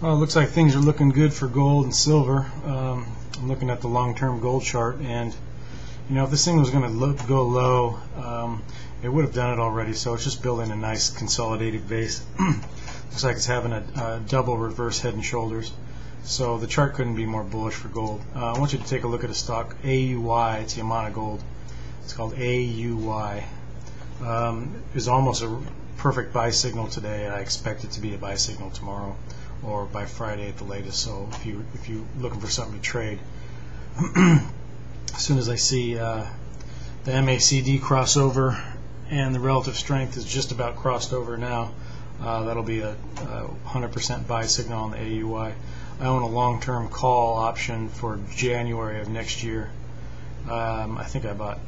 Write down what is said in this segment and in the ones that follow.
Well, it looks like things are looking good for gold and silver. I'm looking at the long-term gold chart, and if this thing was going to go low, it would have done it already. So it's just building a nice consolidated base. Looks like it's having a double reverse head and shoulders. So the chart couldn't be more bullish for gold. I want you to take a look at a stock, AUY. It's Yamana Gold. It's called AUY. It was almost a perfect buy signal today. I expect it to be a buy signal tomorrow or by Friday at the latest. So if you're looking for something to trade, as soon as I see the MACD crossover and the relative strength is just about crossed over now, that'll be a 100% buy signal on the AUY. I own a long-term call option for January of next year. I think I bought,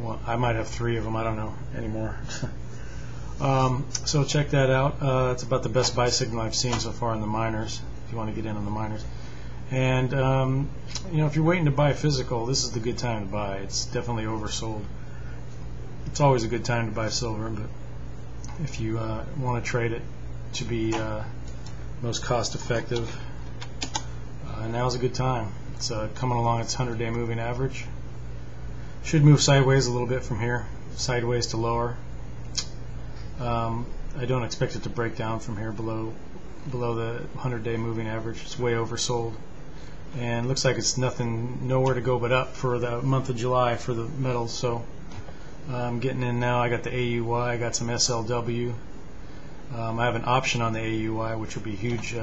well, I might have 3 of them, I don't know anymore. So check that out. It's about the best buy signal I've seen so far in the miners, if you want to get in on the miners. And if you're waiting to buy physical, this is the good time to buy. It's definitely oversold. It's always a good time to buy silver, but if you want to trade it to be most cost effective, now's a good time. It's coming along its 100-day moving average. Should move sideways a little bit from here, sideways to lower. I don't expect it to break down from here below the 100-day moving average. It's way oversold, and looks like it's nowhere to go but up for the month of July for the metals. So I'm getting in now. I got the AUY, I got some SLW. I have an option on the AUY, which will be huge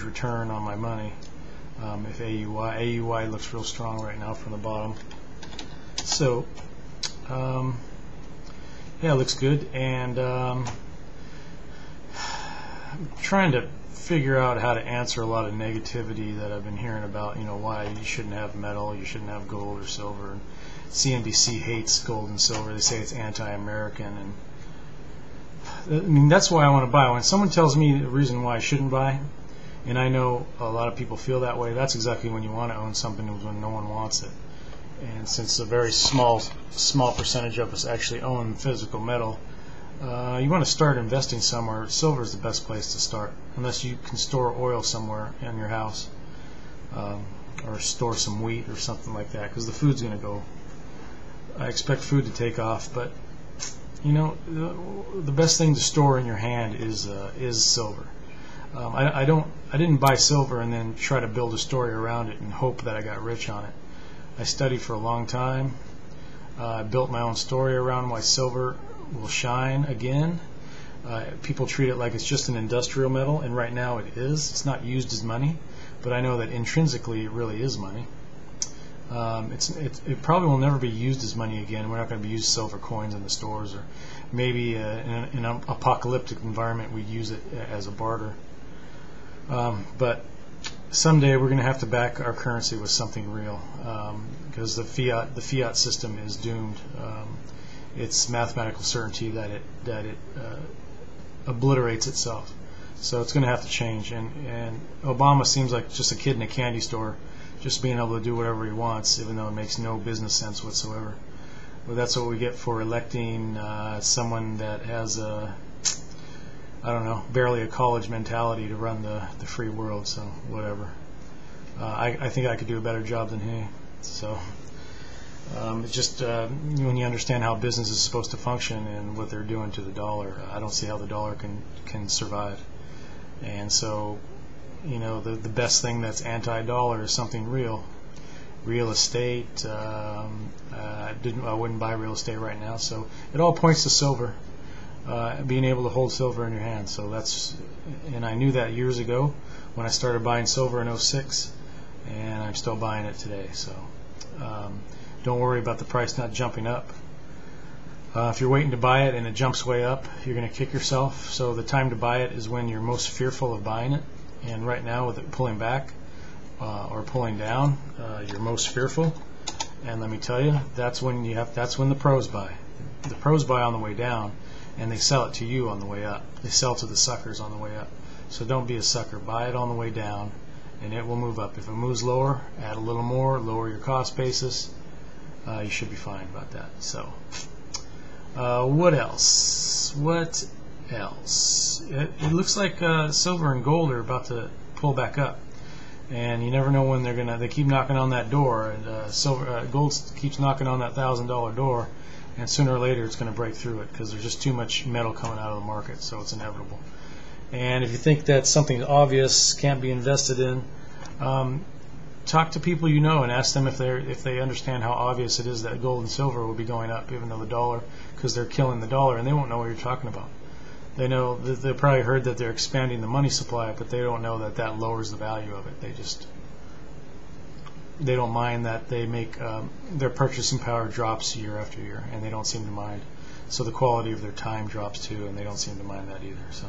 return on my money. If AUY looks real strong right now from the bottom. So yeah, it looks good, and I'm trying to figure out how to answer a lot of negativity that I've been hearing about, why you shouldn't have metal, you shouldn't have gold or silver. And CNBC hates gold and silver. They say it's anti-American, and that's why I want to buy. When someone tells me the reason why I shouldn't buy, and I know a lot of people feel that way, that's exactly when you want to own something, when no one wants it. And since a very small percentage of us actually own physical metal, you want to start investing somewhere. Silver is the best place to start, unless you can store oil somewhere in your house, or store some wheat or something like that, because the food's going to go. I expect food to take off, but the best thing to store in your hand is silver. I didn't buy silver and then try to build a story around it and hope that I got rich on it. I studied for a long time. I built my own story around why silver will shine again. People treat it like it's just an industrial metal, and right now it is. It's not used as money, but I know that intrinsically it really is money. It probably will never be used as money again. We're not going to be using silver coins in the stores, or maybe in an apocalyptic environment we'd use it as a barter. But someday we're going to have to back our currency with something real, because the fiat system is doomed. It's mathematical certainty that it obliterates itself. So it's going to have to change. And Obama seems like just a kid in a candy store, just being able to do whatever he wants, even though it makes no business sense whatsoever. Well, that's what we get for electing someone that has barely a college mentality to run the free world. So whatever. I think I could do a better job than he. So it's just when you understand how business is supposed to function and what they're doing to the dollar, I don't see how the dollar can survive. And so, the best thing that's anti-dollar is something real. Real estate. I wouldn't buy real estate right now. So it all points to silver. Being able to hold silver in your hand. So and I knew that years ago when I started buying silver in 06, and I'm still buying it today. So don't worry about the price not jumping up. If you're waiting to buy it and it jumps way up, you're going to kick yourself. So the time to buy it is when you're most fearful of buying it. And right now, with it pulling back or pulling down, you're most fearful. And let me tell you, that's when the pros buy. The pros buy on the way down, and they sell it to you on the way up. They sell to the suckers on the way up. So don't be a sucker. Buy it on the way down, and it will move up. If it moves lower, add a little more, lower your cost basis. You should be fine about that. So what else? What else? It looks like silver and gold are about to pull back up, and you never know when they're gonna. They keep knocking on that door, and gold keeps knocking on that $1,000 door, and sooner or later it's going to break through it because there's just too much metal coming out of the market, so it's inevitable. And if you think that something obvious can't be invested in, talk to people you know and ask them if they understand how obvious it is that gold and silver will be going up, even though the dollar, because they're killing the dollar, and they won't know what you're talking about. They know they probably heard that they're expanding the money supply, but they don't know that that lowers the value of it. They don't mind that they make their purchasing power drops year after year, and they don't seem to mind. So the quality of their time drops too, and they don't seem to mind that either. So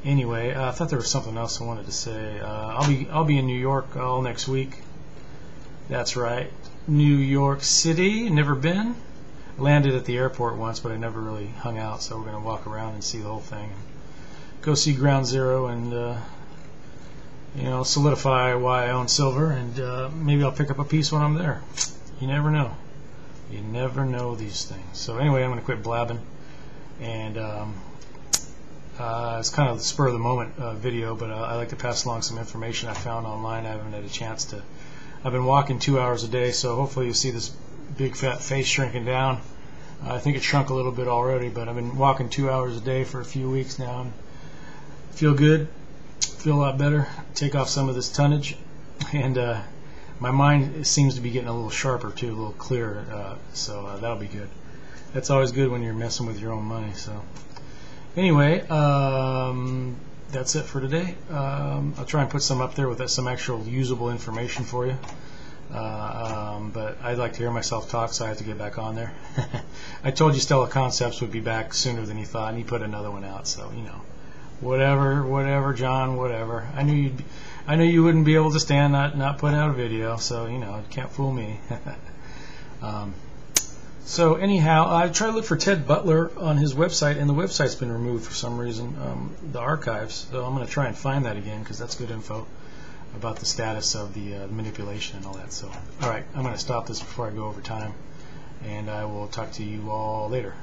anyway, I thought there was something else I wanted to say. I'll be in New York all next week. That's right, New York City. Never been. Landed at the airport once, but I never really hung out. So we're going to walk around and see the whole thing. Go see Ground Zero and solidify why I own silver, and maybe I'll pick up a piece when I'm there. You never know. You never know these things. So anyway, I'm going to quit blabbing, and it's kind of the spur of the moment video, but I like to pass along some information I found online. I haven't had a chance to. I've been walking 2 hours a day, so hopefully you see this big fat face shrinking down. I think it shrunk a little bit already, but I've been walking 2 hours a day for a few weeks now, and feel good. Feel a lot better. Take off some of this tonnage, and my mind seems to be getting a little sharper too, a little clearer, so that'll be good. That's always good when you're messing with your own money. So anyway, that's it for today. I'll try and put some up there with some actual usable information for you, but I'd like to hear myself talk, so I have to get back on there. I told you Stellar Concepts would be back sooner than you thought, and he put another one out, so whatever, John, whatever. I knew you wouldn't be able to stand not putting out a video, so you can't fool me. So anyhow, I try to look for Ted Butler on his website, and the website's been removed for some reason, the archives. So I'm going to try and find that again, because that's good info about the status of the manipulation and all that. So all right, I'm going to stop this before I go over time, and I will talk to you all later.